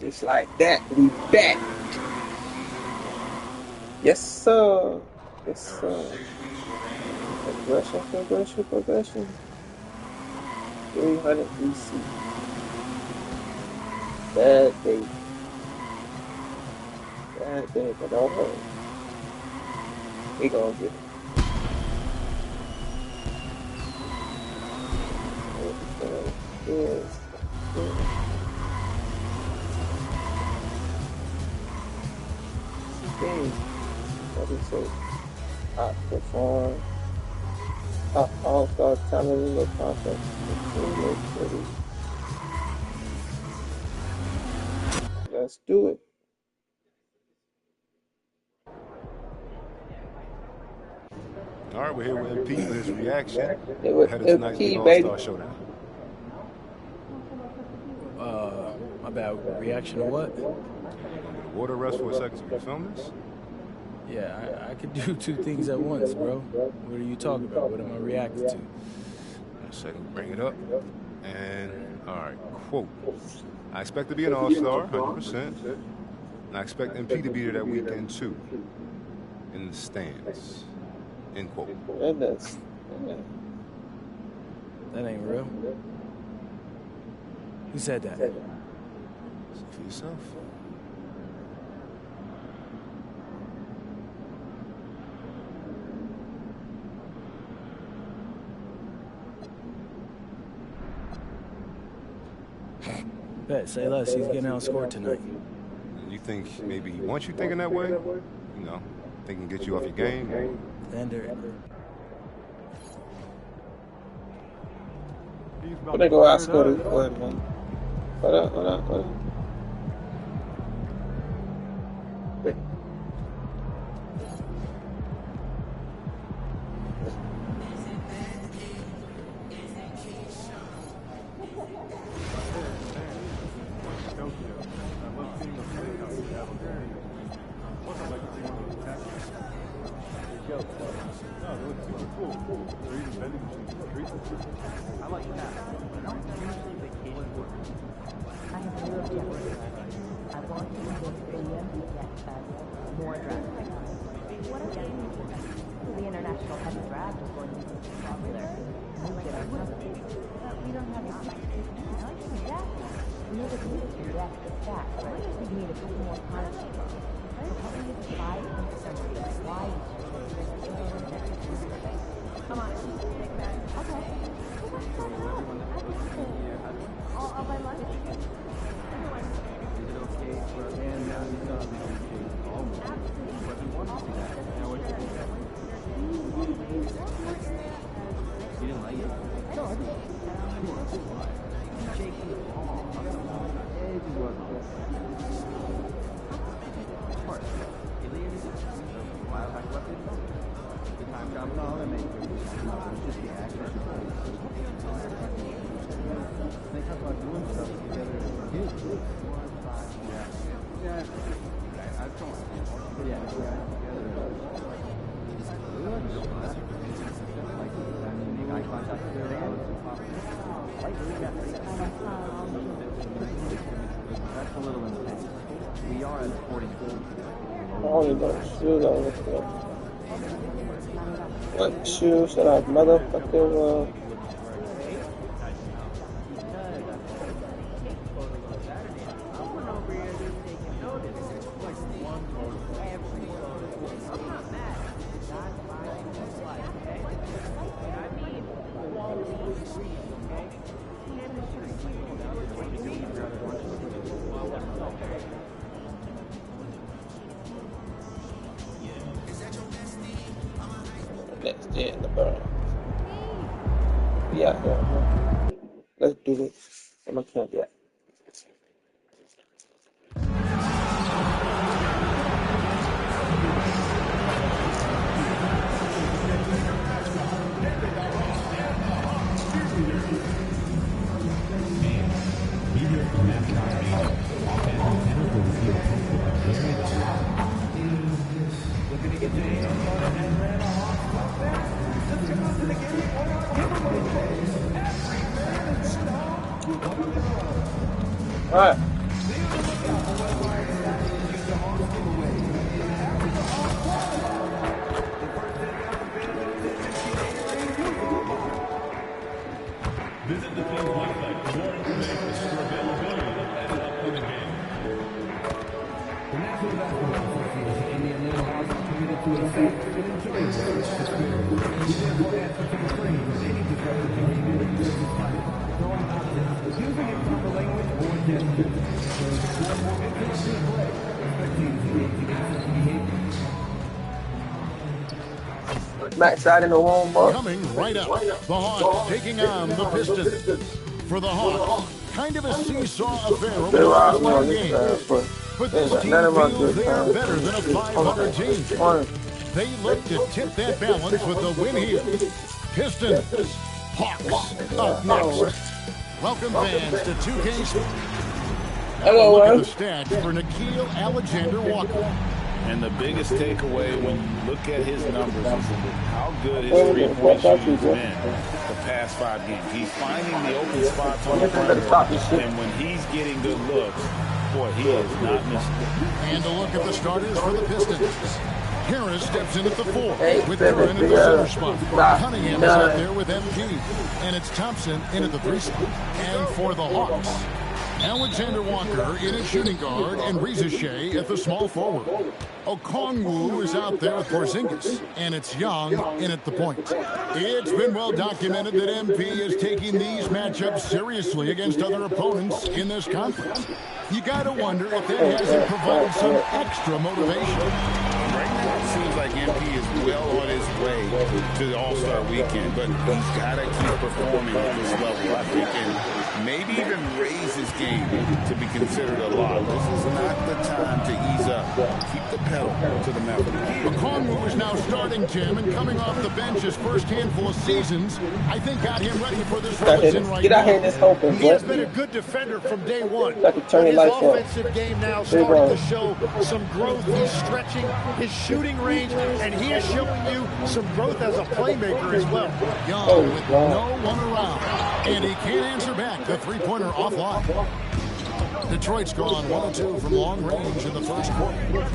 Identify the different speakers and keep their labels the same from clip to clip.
Speaker 1: Just like that, we back. Yes, sir. Yes, sir. Progression. 300 BC. Bad day, but don't hurt. We gonna get it. Yes. What is it? Outperform. All-star talent in the conference. Let's do it.
Speaker 2: All right, we're here with MP for his reaction ahead of tonight's
Speaker 1: MP,
Speaker 2: All-Star Showdown.
Speaker 3: My bad. Reaction to what?
Speaker 2: Water rest for a second so we can film this?
Speaker 3: Yeah, I could do two things at once, bro. What are you talking about? What am I reacting to?
Speaker 2: 1 second, bring it up. And, all right, quote. I expect to be an all-star, 100%. And I expect MP to be there that weekend, too. In the stands. End quote.
Speaker 3: That ain't real. Who said that?
Speaker 2: See for yourself.
Speaker 3: Bet, say less. He's getting outscored tonight.
Speaker 2: You think maybe he wants you thinking that way? You know, thinking get you off your game?
Speaker 3: Thunder.
Speaker 1: But they go outscore this boy, man. Hold up.
Speaker 4: I like that. Usually they can't work. I have zero objections. I want to make this video get more drastic. What are they doing? The international head draft is going to be popular. We don't have time. Exactly. We need to react to that. We need to put more content. Why? Come on. Okay. I'll buy lunch. You didn't like it? No, I didn't. The time travel and all that makes it just the action. They talk about doing stuff together as kids. Yeah. I don't. Yeah. Together. Make eye contact with their hands. That's a little intense. We are at 44.
Speaker 1: Only those shoes on this one. What shoes should I motherfucking next day in the burn. Yeah. Let's do this. I'm gonna camp yet. All right. Backside in the warm up.
Speaker 5: Coming right up, the Hawks taking on the Pistons. For the Hawks, kind of a seesaw affair over the last 9 games. But this team feels they are better than a 500 team. They look to tip that balance with the win here. Pistons, Hawks, up next. Welcome fans to 2K Sports.
Speaker 1: Hello,
Speaker 5: look at the stats for Nickeil Alexander-Walker.
Speaker 6: And the biggest takeaway when you look at his numbers is how good his three-point shooting has been the past 5 games. He's finding the open spots on the perimeter, and when he's getting good looks, boy, he is not missing.
Speaker 5: And a look at the starters for the Pistons. Harris steps in at the 4 with Curran at the center spot. Cunningham is out there with MP. And it's Thompson in at the 3 spot. And for the Hawks, Alexander Walker in at shooting guard and Reza Shea at the small forward. Okongwu is out there with Porzingis, and it's Young in at the point. It's been well documented that MP is taking these matchups seriously against other opponents in this conference. You got to wonder if that hasn't provided some extra motivation.
Speaker 6: Right now, it seems like MP is well on his way to the All-Star weekend, but he's got to keep performing at this level, I think, and maybe even raise his game to be considered a lock. This is not the time to ease up. Keep the pedal to the metal.
Speaker 5: Okongwu is now starting, Tim, and coming off the bench his first handful of seasons, I think got him ready for this role it's in right now.
Speaker 1: Get out here and just open,
Speaker 7: He has been a good defender from day one.
Speaker 1: Like
Speaker 7: But his
Speaker 1: lights up.
Speaker 7: offensive game now starting to show some growth. He's stretching his shooting range, and he is showing you some growth as a playmaker as well.
Speaker 5: Young with no one around, and he can't answer back. The three-pointer offline. Detroit's gone 1 of 2 from long range in the first quarter.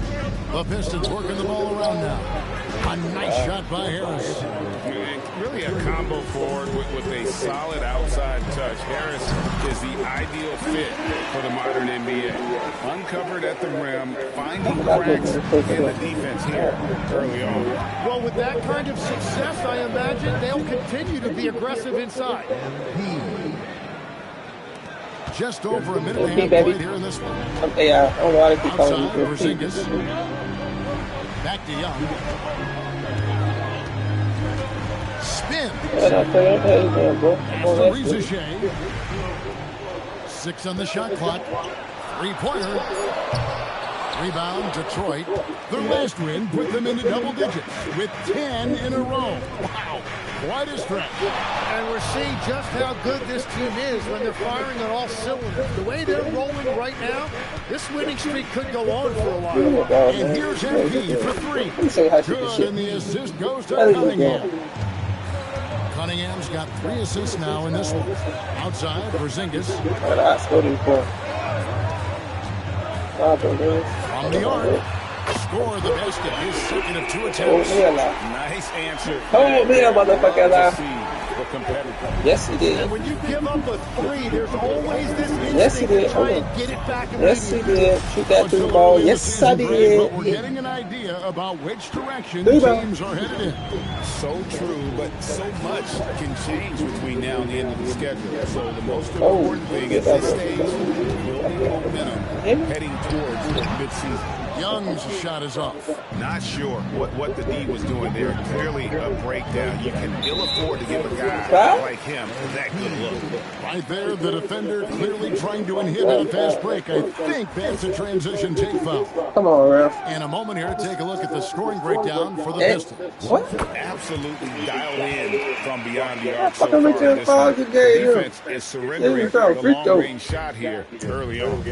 Speaker 5: The Pistons working the ball around now. A nice shot by Harris.
Speaker 6: Really a combo forward with a solid outside touch. Harris is the ideal fit for the modern NBA. Uncovered at the rim, finding cracks in the defense here early on.
Speaker 7: Well, with that kind of success, I imagine they'll continue to be aggressive inside.
Speaker 5: Just over a minute and a half played here in this one.
Speaker 1: Okay, I don't know why they keep calling
Speaker 5: Outside,
Speaker 1: me
Speaker 5: Porzingis. Back to Young. Spin. After Reza Shea. 6 on the shot clock. 3-pointer. Rebound, Detroit. Their last win put them into double digits with 10 in a row. Wow, quite a stretch.
Speaker 7: And we're seeing just how good this team is when they're firing on all cylinders. The way they're rolling right now, this winning streak could go on for a while.
Speaker 5: And here's MP for 3. Good, and the assist goes to Cunningham. Cunningham's got 3 assists now in this one. Outside, Porzingis. From the arc, score the basket. His second of 2 attempts.
Speaker 6: Nice answer.
Speaker 1: Oh, man, motherfucker.
Speaker 6: The competitor.
Speaker 1: Yes, he did.
Speaker 7: And when you give up a 3, there's always this
Speaker 1: Yes, he
Speaker 7: instinct
Speaker 1: did.
Speaker 7: to try and get it back.
Speaker 1: Yes, he did. Shoot that through the ball. Yes, I
Speaker 5: But we're
Speaker 1: did.
Speaker 5: getting an idea about which direction
Speaker 1: Rebound.
Speaker 5: teams are headed in.
Speaker 6: So true, but so much can change between now and the end of the schedule. So the most important thing at this stage, building momentum heading towards midseason.
Speaker 5: Young's shot is off.
Speaker 6: Not sure what the D was doing there. Clearly a breakdown. You can ill afford to give a guy like him that good look.
Speaker 5: Right there, the defender clearly trying to inhibit a fast break. I think that's a transition take foul.
Speaker 1: Come on, Ralph.
Speaker 5: In a moment here, take a look at the scoring breakdown for the Pistons.
Speaker 1: What?
Speaker 6: Absolutely dialed in from beyond the arc so
Speaker 1: Fucking
Speaker 6: far.
Speaker 1: Richard
Speaker 6: This
Speaker 1: Fogg
Speaker 6: one.
Speaker 1: gave
Speaker 6: The
Speaker 1: him.
Speaker 6: defense is surrendering
Speaker 1: Yeah,
Speaker 6: the
Speaker 1: free throw.
Speaker 6: long-range shot here early on.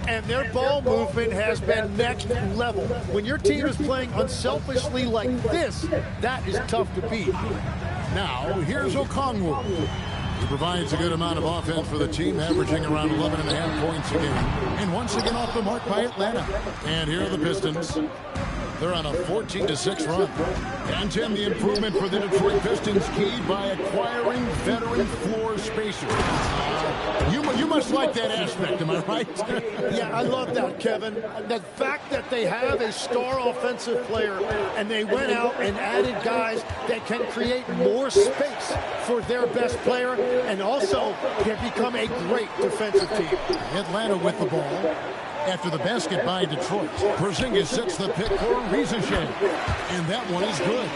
Speaker 7: And their ball movement has been next level. When your team is playing unselfishly like this, that is tough to beat.
Speaker 5: Now, here's Okongwu. He provides a good amount of offense for the team, averaging around 11.5 points a game. And once again off the mark by Atlanta. And here are the Pistons. They're on a 14-6 run. And Tim, the improvement for the Detroit Pistons keyed by acquiring veteran floor spacers. You must like that aspect, am I right?
Speaker 7: Yeah, I love that, Kevin. The fact that they have a star offensive player and they went out and added guys that can create more space for their best player and also can become a great defensive team.
Speaker 5: Atlanta with the ball. After the basket by Detroit, Porzingis sets the pick for Rizachet. And that one is good.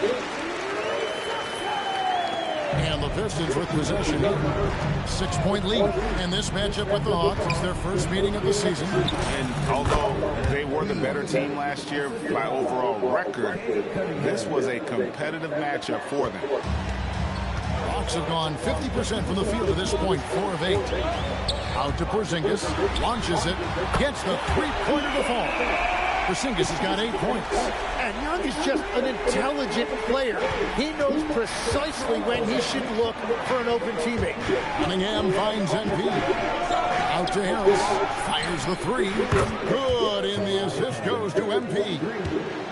Speaker 5: And the Pistons with possession. 6-point lead. And this matchup with the Hawks is their first meeting of the season.
Speaker 6: And although they were the better team last year by overall record, this was a competitive matchup for them.
Speaker 5: Hawks have gone 50% from the field to this point, 4 of 8. Out to Porzingis, launches it, gets the three-pointer to fall. Porzingis has got 8 points.
Speaker 7: And Young is just an intelligent player. He knows precisely when he should look for an open teammate.
Speaker 5: Cunningham finds MP. Out to Harris, fires the 3. Good, and the assist goes to MP.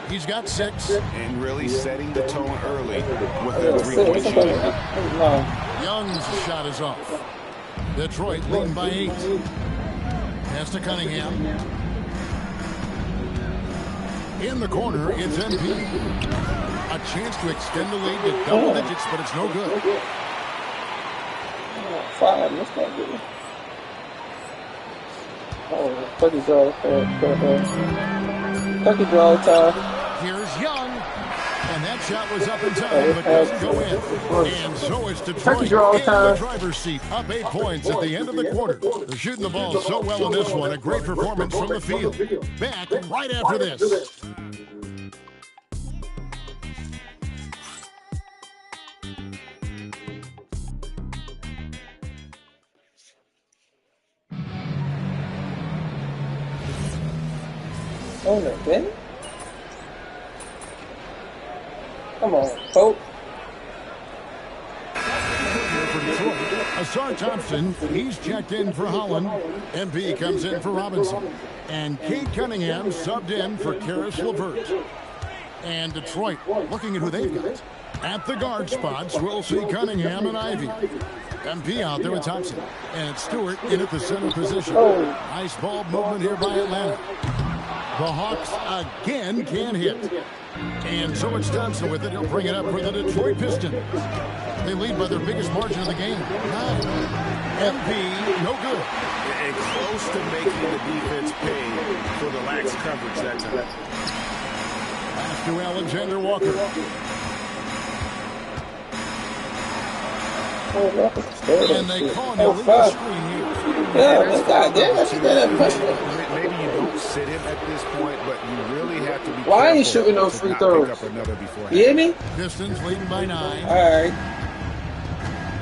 Speaker 5: He's got 6.
Speaker 6: And really setting the tone early with the three-point shooting.
Speaker 5: Young's shot is off. Detroit leading by 8. Pass to Cunningham. In the corner, it's MP. A chance to extend the lead to double digits, but it's no good.
Speaker 1: 5, that's not good. Oh, Turkey draw. Turkey draw time.
Speaker 5: Here's Young. And that shot was up in time, but doesn't go in. And so it's Detroit in the driver's seat, up 8 points at the end of the quarter. They're shooting the ball so well in this one. A great performance from the field. Back right after this.
Speaker 1: Oh, no, Ben? Come on, Pope.
Speaker 5: Asar Thompson, he's checked in for Holland. MP comes in for Robinson. And Cade Cunningham subbed in for Karis LeVert. And Detroit looking at who they've got. At the guard spots, we'll see Cunningham and Ivy. MP out there with Thompson. And it's Stewart in at the center position. Nice ball movement here by Atlanta. The Hawks again can't hit. And so it's Thompson with it. He'll bring it up for the Detroit Pistons. They lead by their biggest margin of the game. 9. MP, no good.
Speaker 6: And close to making the defense pay for the lax coverage that time.
Speaker 5: Pass to Alexander Walker. And they call an illegal screen here.
Speaker 6: Maybe you don't sit him at this point, but you really have to be
Speaker 1: Why ain't he shooting those free throws? You hear me?
Speaker 5: Pistons leading by 9.
Speaker 1: All right.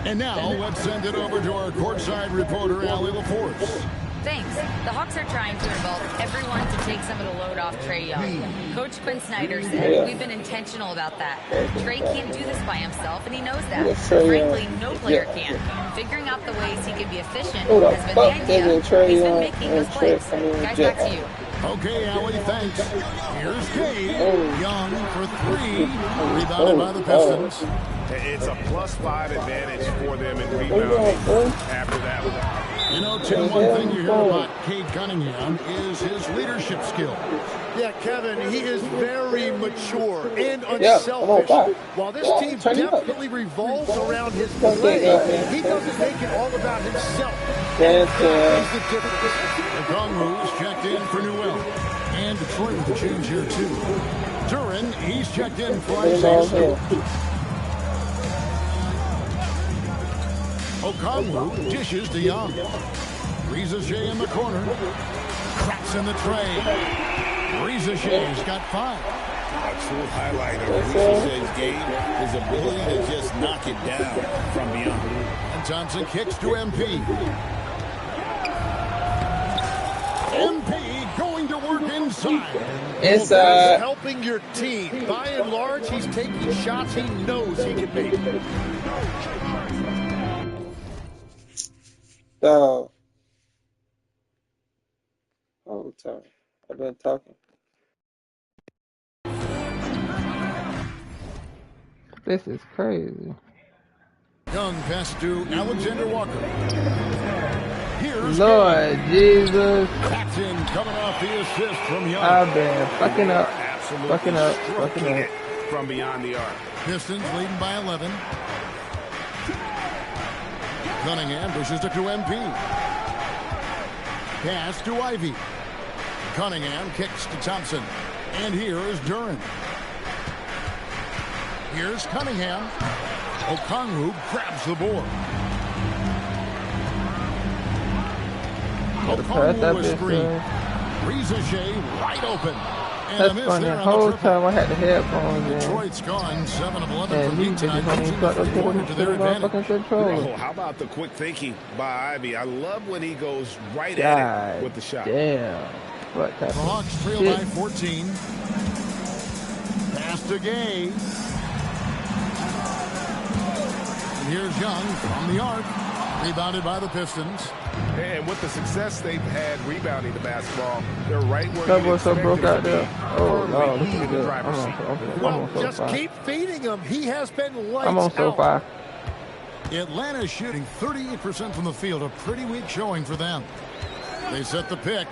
Speaker 5: And now let's send it over to our courtside reporter, Allie LaForce.
Speaker 8: Thanks. The Hawks are trying to involve everyone to take some of the load off Trae Young. Coach Quinn Snyder said, we've been intentional about that. Trae can't do this by himself, and he knows that. Frankly, no player can. Figuring out the ways he can be efficient has been the idea. He's been making those plays. Guys, back to you.
Speaker 5: Okay, Allie, thanks. Here's Cade. Young for 3. Rebounded by the Pistons.
Speaker 6: It's a +5 advantage for them in rebounding after that one.
Speaker 5: You know, Tim, one thing you hear about Cade Cunningham is his leadership skills.
Speaker 7: Yeah, Kevin, he is very mature and unselfish. While this team definitely revolves around his play, he doesn't make it all about himself. That is the difference.
Speaker 5: Okongwu is checked in for Newell. And Detroit with a change here, too. Duran, he's checked in for Isaiah Stewart. Okongwu dishes to Young. Rizachet in the corner. Cracks in the tray. Rizachet's got 5.
Speaker 6: A true highlight of Rizachet's game, his ability to just knock it down from beyond.
Speaker 5: And Thompson kicks to MP. MP going to work inside.
Speaker 7: Inside. Helping your team. By and large, he's taking shots he knows he can make.
Speaker 1: So, whole time I've been talking. This is crazy.
Speaker 5: Young pass to Alexander Walker. Here's
Speaker 1: Lord Jesus.
Speaker 5: Paxton coming off the assist from Young.
Speaker 1: I've been fucking up. Fucking up.
Speaker 6: From beyond the arc.
Speaker 5: Pistons leading by 11. Cunningham pushes it to MP. Pass to Ivy. Cunningham kicks to Thompson. And here is Duran. Here's Cunningham. Okongwu grabs the board. Okongwu was screen. Reza Shea wide open.
Speaker 1: That's funny. The whole time I had the headphones in.
Speaker 5: Detroit's gone 7 of 11
Speaker 1: And
Speaker 5: from
Speaker 1: these
Speaker 5: deep tonight.
Speaker 1: bitches don't even start to their motherfucking controller.
Speaker 6: Oh, how about the quick thinking by Ivy? I love when he goes right at it with the shot.
Speaker 1: Damn. What
Speaker 5: The Hawks trail by 14. Pass to Gay. And here's Young from the arc. Rebounded by the Pistons.
Speaker 6: And with the success they've had rebounding the basketball, they're right where
Speaker 1: That
Speaker 6: you
Speaker 1: was so
Speaker 6: expect
Speaker 1: broke
Speaker 6: them
Speaker 1: out
Speaker 6: to be.
Speaker 1: there. Oh, no. This
Speaker 6: Firmly
Speaker 1: is
Speaker 6: in the
Speaker 1: good.
Speaker 6: driver's seat.
Speaker 7: Well,
Speaker 1: so
Speaker 7: just
Speaker 1: far.
Speaker 7: keep feeding him. He has been lights
Speaker 1: I'm on so
Speaker 7: out.
Speaker 1: far.
Speaker 5: Atlanta shooting 38% from the field. A pretty weak showing for them. They set the pick.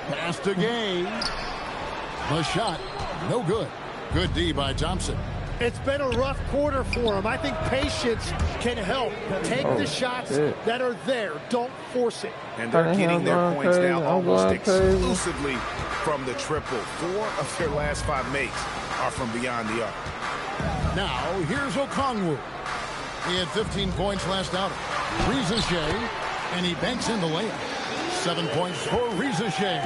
Speaker 5: Pass to Gay. The shot. No good. Good D by Thompson.
Speaker 7: It's been a rough quarter for him. I think patience can help. Take the shots that are there. Don't force it.
Speaker 6: And they're getting their points now almost exclusively from the triple. 4 of their last 5 makes are from beyond the arc.
Speaker 5: Now, here's Okongwu. He had 15 points last outing. Reza Shea, and he banks in the layup. 7 points for Reza Shea.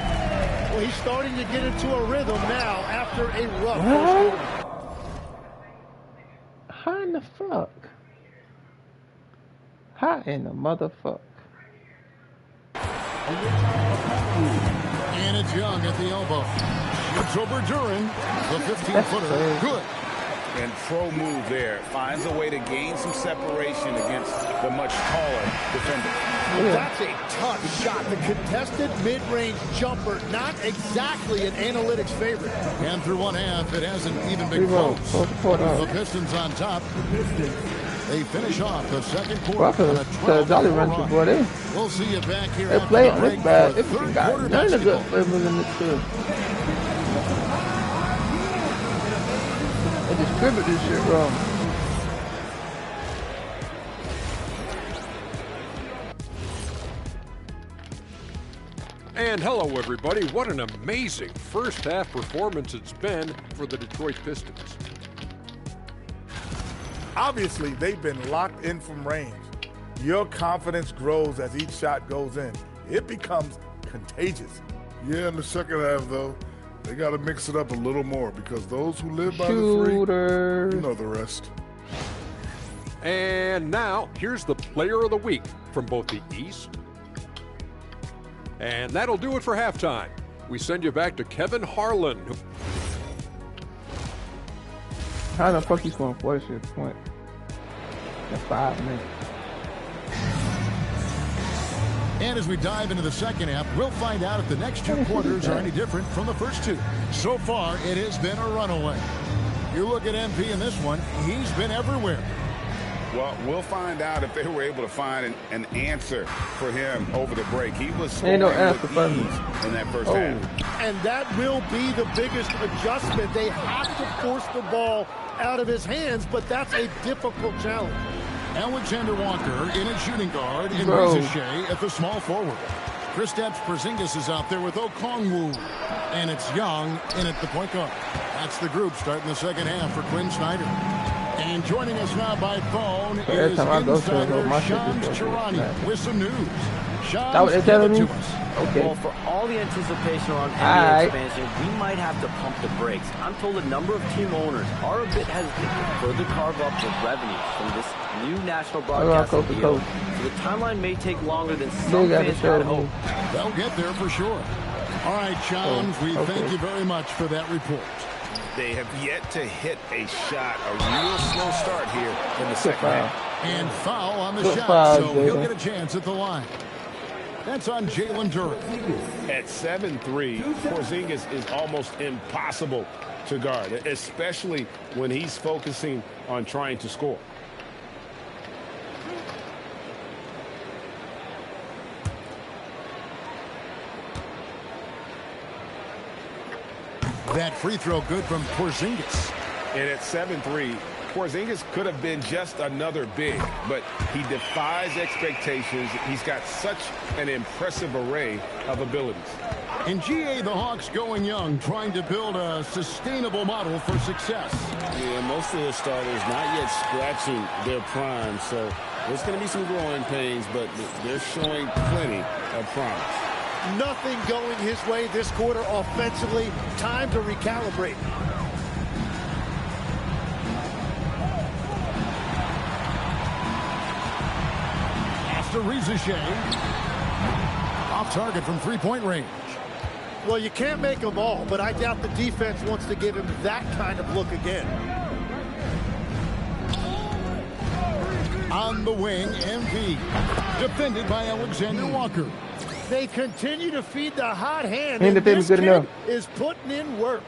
Speaker 7: Well, he's starting to get into a rhythm now after a rough first quarter.
Speaker 1: How in the fuck? How in the motherfuck?
Speaker 5: And it's Young at the elbow. Shoots over Duran. The 15-footer. Good.
Speaker 6: And pro move there. Finds a way to gain some separation against the much taller defender.
Speaker 7: Well, that's a tough shot. The contested mid-range jumper, not exactly an analytics favorite.
Speaker 5: And through one half, it hasn't even been close. The Pistons on top. They finish off the second quarter. On a 12-0 run. We'll see you back here
Speaker 1: they
Speaker 5: after
Speaker 1: play
Speaker 5: the
Speaker 1: on
Speaker 5: break
Speaker 1: this bad.
Speaker 5: for
Speaker 1: If
Speaker 5: third
Speaker 1: you got
Speaker 5: quarter
Speaker 1: none of the good
Speaker 5: basketball.
Speaker 1: flavors in this too. They distribute this shit wrong.
Speaker 9: And hello, everybody. What an amazing first-half performance it's been for the Detroit Pistons.
Speaker 10: Obviously, they've been locked in from range. Your confidence grows as each shot goes in. It becomes contagious.
Speaker 11: Yeah, in the second half, though, they got to mix it up a little more because those who live by the three, you know the rest.
Speaker 9: And now, here's the player of the week from both the East. And that'll do it for halftime. We send you back to Kevin Harlan.
Speaker 1: How the fuck you scoring 46 points in 5 minutes?
Speaker 5: And as we dive into the second half, we'll find out if the next 2 quarters are any different from the first 2. So far, it has been a runaway. You look at MP in this one, he's been everywhere.
Speaker 6: Well, we'll find out if they were able to find an answer for him over the break. He was
Speaker 1: Ain't no
Speaker 6: scoring
Speaker 1: answer
Speaker 6: with
Speaker 1: for me.
Speaker 6: ease in that first half.
Speaker 7: And that will be the biggest adjustment. They have to force the ball out of his hands, but that's a difficult challenge.
Speaker 5: Alexander Walker in at shooting guard and
Speaker 1: Bro.
Speaker 5: Reza Shea at the small forward. Kristaps Porzingis is out there with Okongwu. And it's Young in at the point guard. That's the group starting the second half for Quinn Snyder. And joining us now by phone
Speaker 1: Every
Speaker 5: is
Speaker 1: time I go to
Speaker 5: insider
Speaker 1: my shit
Speaker 5: Shams
Speaker 1: just goes
Speaker 5: Charania
Speaker 1: back.
Speaker 5: with some news. Shams,
Speaker 1: That what they
Speaker 5: give
Speaker 1: telling
Speaker 5: it
Speaker 1: me?
Speaker 5: to us.
Speaker 1: Okay.
Speaker 12: Well, for all the anticipation around NBA
Speaker 1: Alright.
Speaker 12: expansion, we might have to pump the brakes. I'm told a number of team owners are a bit hesitant to further carve up the revenues from this new national broadcasting deal. So the timeline may take longer than some
Speaker 1: got
Speaker 12: fans
Speaker 1: to show
Speaker 12: had
Speaker 1: me.
Speaker 12: hoped.
Speaker 5: They'll get there for sure. All right, Shams, we
Speaker 1: okay.
Speaker 5: thank you very much for that report.
Speaker 6: They have yet to hit a shot. A real slow start here in the second half.
Speaker 5: And foul on the
Speaker 1: Good
Speaker 5: shot,
Speaker 1: foul,
Speaker 5: so he'll
Speaker 1: Jada.
Speaker 5: get a chance at the line. That's on Jalen Duren.
Speaker 6: At 7'3", Porzingis is almost impossible to guard, especially when he's focusing on trying to score.
Speaker 5: That free throw good from Porzingis.
Speaker 6: And at 7'3", Porzingis could have been just another big, but he defies expectations. He's got such an impressive array of abilities.
Speaker 5: In GA, the Hawks going young, trying to build a sustainable model for success.
Speaker 6: Yeah, most of the starters not yet scratching their prime, so there's going to be some growing pains, but they're showing plenty of promise.
Speaker 7: Nothing going his way this quarter offensively. Time to recalibrate.
Speaker 5: Ariza Shea. Off target from three-point range.
Speaker 7: Well, you can't make them all, but I doubt the defense wants to give him that kind of look again.
Speaker 5: On the wing, MP. Defended by Alexander Walker.
Speaker 7: They continue to feed the hot hand,
Speaker 1: And
Speaker 7: and this
Speaker 1: good
Speaker 7: kid
Speaker 1: enough.
Speaker 7: is putting in work.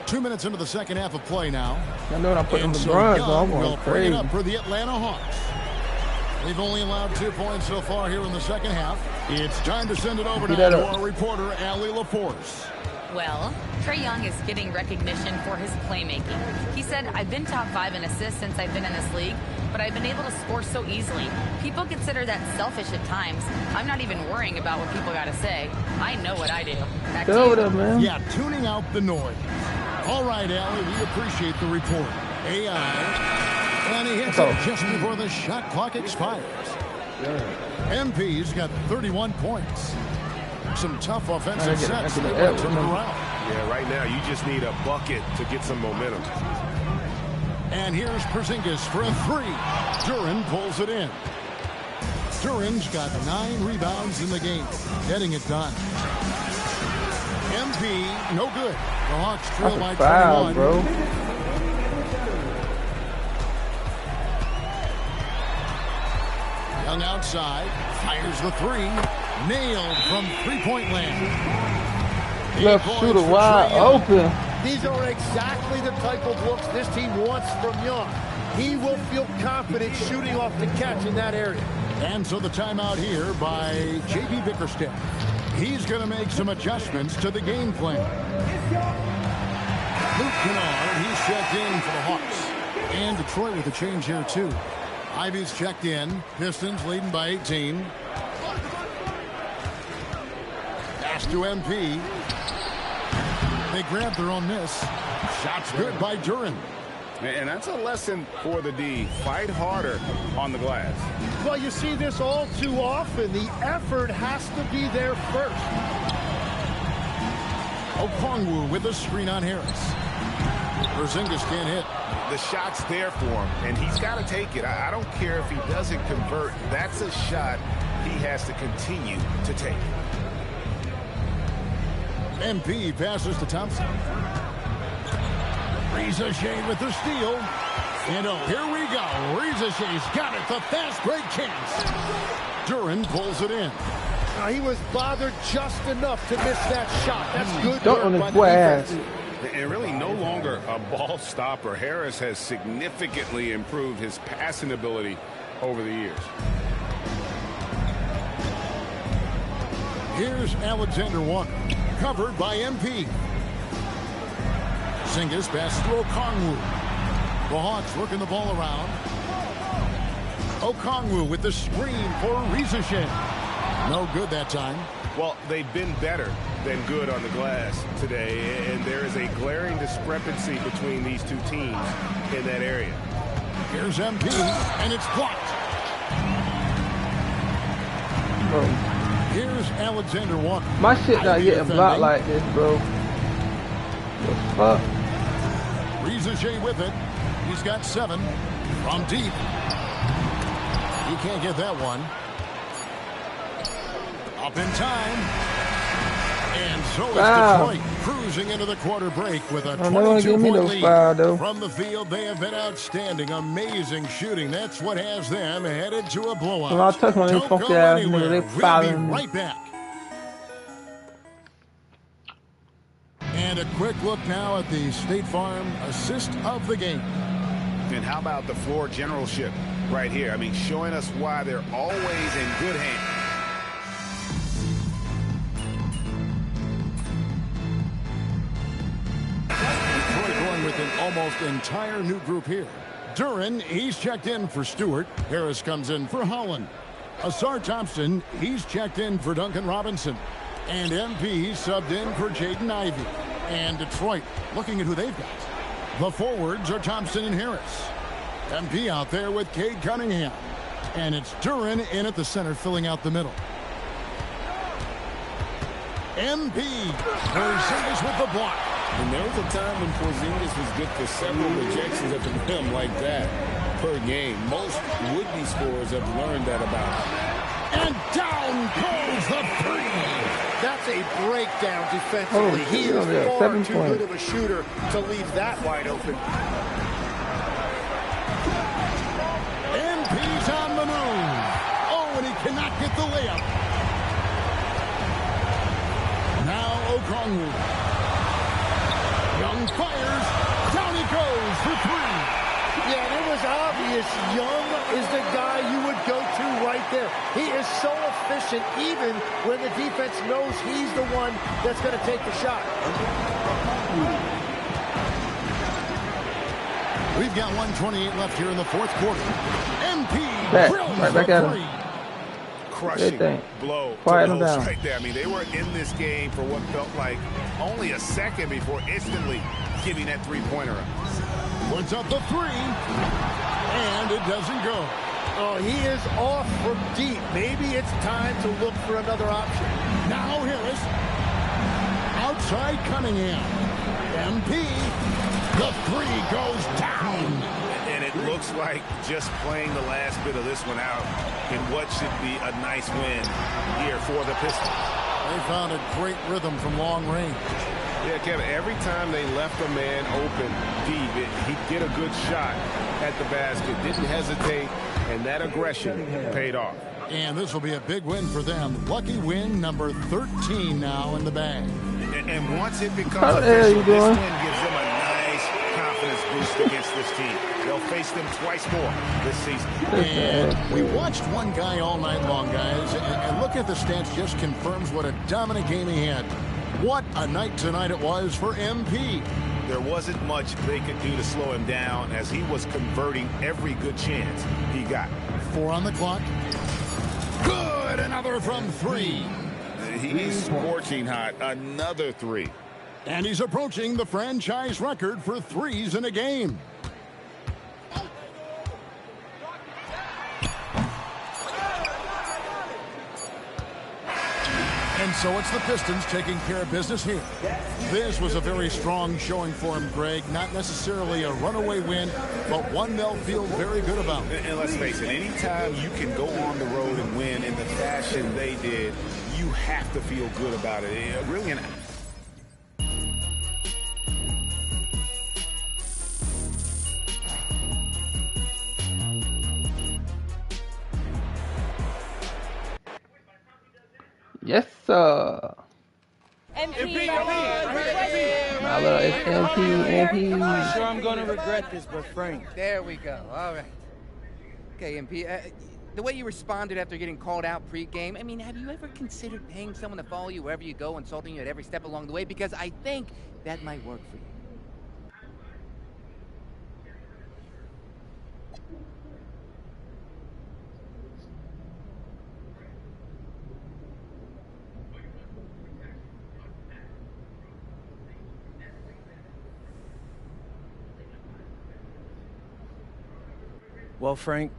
Speaker 5: 2 minutes into the second half of play now.
Speaker 1: I know I'm putting
Speaker 5: And
Speaker 1: the
Speaker 5: so
Speaker 1: bronze
Speaker 5: Young
Speaker 1: on.
Speaker 5: will
Speaker 1: I'm
Speaker 5: bring it
Speaker 1: crazy.
Speaker 5: up for the Atlanta Hawks. They've only allowed 2 points so far here in the second half. It's time to send it over now to our reporter, Allie LaForce.
Speaker 8: Well, Trae Young is getting recognition for his playmaking. He said, "I've been top 5 in assists since I've been in this league, but I've been able to score so easily. People consider that selfish at times. I'm not even worrying about what people got to say. I know what I do." Back to you.
Speaker 1: What up, man?
Speaker 5: Yeah, tuning out the noise. All right, Allie, we appreciate the report. AI. And he hits it just before the shot clock expires. MP's got 31 points. Some tough offensive sets. Turn it around.
Speaker 6: Yeah, right now you just need a bucket to get some momentum.
Speaker 5: And here's Porzingis for a 3. Duren pulls it in. Duren's got 9 rebounds in the game, getting it done. MP, no good. The Hawks trail by 21.
Speaker 1: Bro.
Speaker 5: Young outside, fires the 3. Nailed from three-point land.
Speaker 1: Left shooter wide open.
Speaker 7: These are exactly the type of looks this team wants from Young. He will feel confident shooting off the catch in that area.
Speaker 5: And so the timeout here by J.B. Bickerstaff. He's going to make some adjustments to the game plan. Luke Kennard, he's checked in for the Hawks. And Detroit with a change here, too. Ivy's checked in. Pistons leading by 18. Pass to MP. They grab their own miss. Shots good by Duren.
Speaker 6: And that's a lesson for the D. Fight harder on the glass.
Speaker 7: Well, you see this all too often. The effort has to be there first.
Speaker 5: Okongwu with a screen on Harris. Porzingis can't hit.
Speaker 6: The shot's there for him, and he's got to take it. I don't care if he doesn't convert. That's a shot he has to continue to take.
Speaker 5: MP passes to Thompson. Ariza Shea with the steal. And oh, here we go. Ariza Shea's got it. The fast break chance. Duren pulls it in.
Speaker 7: Now, he was bothered just enough to miss that shot. That's good
Speaker 1: Don't on
Speaker 7: work
Speaker 1: his
Speaker 7: by
Speaker 1: boy
Speaker 7: the
Speaker 1: ass.
Speaker 7: defense.
Speaker 6: And really no longer a ball stopper. Harris has significantly improved his passing ability over the years.
Speaker 5: Here's Alexander Walker. Covered by MP. Porzingis passes to Okongwu. The Hawks working the ball around. Okongwu with the screen for Ariza Shea. No good that time.
Speaker 6: Well, they've been better than good on the glass today, and there is a glaring discrepancy between these two teams in that area.
Speaker 5: Here's MP, and it's blocked.
Speaker 1: Bro.
Speaker 5: Here's Alexander Walker.
Speaker 1: My shit not
Speaker 5: Ivy
Speaker 1: getting blocked
Speaker 5: defending.
Speaker 1: like this, bro. What the fuck?
Speaker 5: Ariza Shea with it. He's got 7 from deep. He can't get that one. Up in time. And so is
Speaker 1: Wow.
Speaker 5: Detroit cruising into the quarter break with a
Speaker 1: Oh, they won't give me no
Speaker 5: 22-point
Speaker 1: foul,
Speaker 5: lead.
Speaker 1: though.
Speaker 5: From the field, they have been outstanding. Amazing shooting. That's what has them headed to a blowout.
Speaker 1: Well, I'll touch my
Speaker 5: Don't
Speaker 1: funky
Speaker 5: go
Speaker 1: ass
Speaker 5: anywhere.
Speaker 1: nigga. They
Speaker 5: We'll be
Speaker 1: fouling me.
Speaker 5: right back. And a quick look now at the State Farm assist of the game.
Speaker 6: And how about the floor generalship right here? I mean, showing us why they're always in good hands.
Speaker 5: Detroit going with an almost entire new group here. Duren, he's checked in for Stewart. Harris comes in for Holland. Asar Thompson, he's checked in for Duncan Robinson. And MP subbed in for Jaden Ivey. And Detroit, looking at who they've got. The forwards are Thompson and Harris. MP out there with Cade Cunningham. And it's Duren in at the center, filling out the middle. MP, Porzingis with the block.
Speaker 6: And there was a time when Porzingis was good for several rejections at the rim like that per game. Most would-be scorers have learned that about him.
Speaker 5: And down goes the three.
Speaker 7: That's a breakdown defensively.
Speaker 1: Oh,
Speaker 7: He
Speaker 1: shit,
Speaker 7: is
Speaker 1: yeah,
Speaker 7: far
Speaker 1: 7
Speaker 7: too
Speaker 1: points.
Speaker 7: good of a shooter to leave that wide open.
Speaker 5: MP's on the move. Oh, and he cannot get the layup. Now Okongwu. Young fires. Down he goes for three.
Speaker 7: Yeah, and it was obvious Young is the guy you would go to right there. He is so efficient even when the defense knows he's the one that's going to take the shot.
Speaker 5: We've got 1:28 left here in the fourth quarter. MP
Speaker 1: Back.
Speaker 5: drills
Speaker 1: Right back
Speaker 5: the
Speaker 1: at him.
Speaker 5: three.
Speaker 6: Crushing
Speaker 1: Good thing.
Speaker 6: blow
Speaker 1: Quiet
Speaker 6: to
Speaker 1: him
Speaker 6: the
Speaker 1: down.
Speaker 6: host right there. I mean, they were in this game for what felt like only a second before instantly giving that three-pointer up.
Speaker 5: Puts up the three. And it doesn't go.
Speaker 7: Oh, he is off from deep. Maybe it's time to look for another option.
Speaker 5: Now Harris. Outside Cunningham. MP. The three goes down.
Speaker 6: And it looks like just playing the last bit of this one out in what should be a nice win here for the Pistons.
Speaker 5: They found a great rhythm from long range.
Speaker 2: Yeah, Kevin, every time they left a man open deep, he'd get a good shot at the basket, didn't hesitate, and that aggression paid off.
Speaker 5: And this will be a big win for them. Lucky win number 13 now in the bag.
Speaker 6: And once it becomes
Speaker 1: How the hell
Speaker 6: official,
Speaker 1: you
Speaker 6: this
Speaker 1: doing?
Speaker 6: win gives them a nice confidence boost against this team. They'll face them twice more this season.
Speaker 5: And we watched one guy all night long, guys, and look at the stats, just confirms what a dominant game he had. What a night tonight it was for MP.
Speaker 6: There wasn't much they could do to slow him down as he was converting every good chance he got.
Speaker 5: 4 on the clock. Good, another from 3.
Speaker 6: He's scorching hot. Another three.
Speaker 5: And he's approaching the franchise record for threes in a game. And so it's the Pistons taking care of business here. This was a very strong showing for him, Greg. Not necessarily a runaway win, but one they'll feel very good about.
Speaker 6: And let's face it, anytime you can go on the road and win in the fashion they did, you have to feel good about it. Really an
Speaker 1: Yes, sir.
Speaker 13: MP,
Speaker 1: I love it's MP.
Speaker 3: I'm sure I'm going to regret this, but Frank.
Speaker 13: There we go. All right. Okay, MP. The way you responded after getting called out pre-game, I mean, have you ever considered paying someone to follow you wherever you go, insulting you at every step along the way? Because I think that might work for you.
Speaker 3: Well, Frank,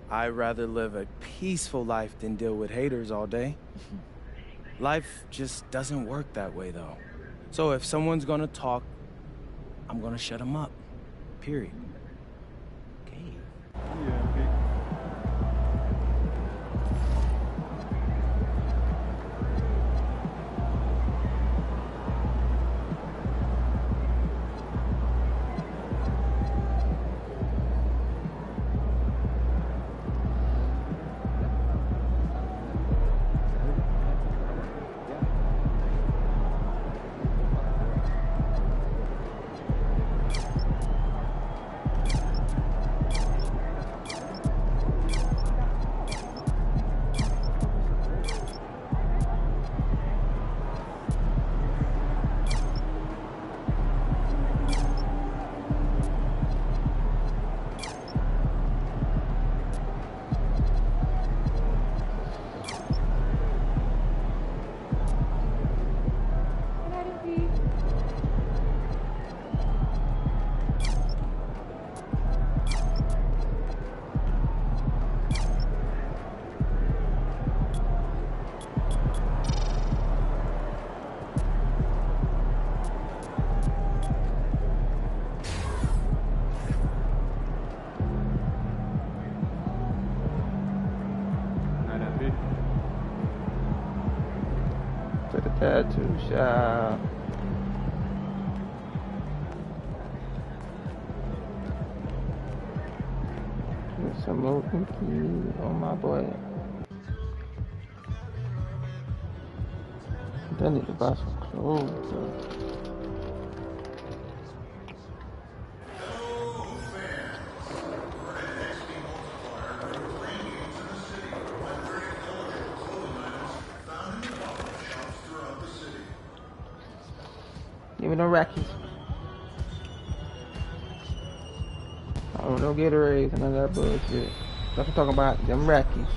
Speaker 3: I'd rather live a peaceful life than deal with haters all day. Life just doesn't work that way, though. So if someone's gonna talk, I'm gonna shut them up. Period.
Speaker 1: Tattoo shop. Get some open keys on my boy. I need to buy some clothes though. Give me no Rackies. I don't know Gatorades and none of that bullshit. That's what I'm talking about, them Rackies.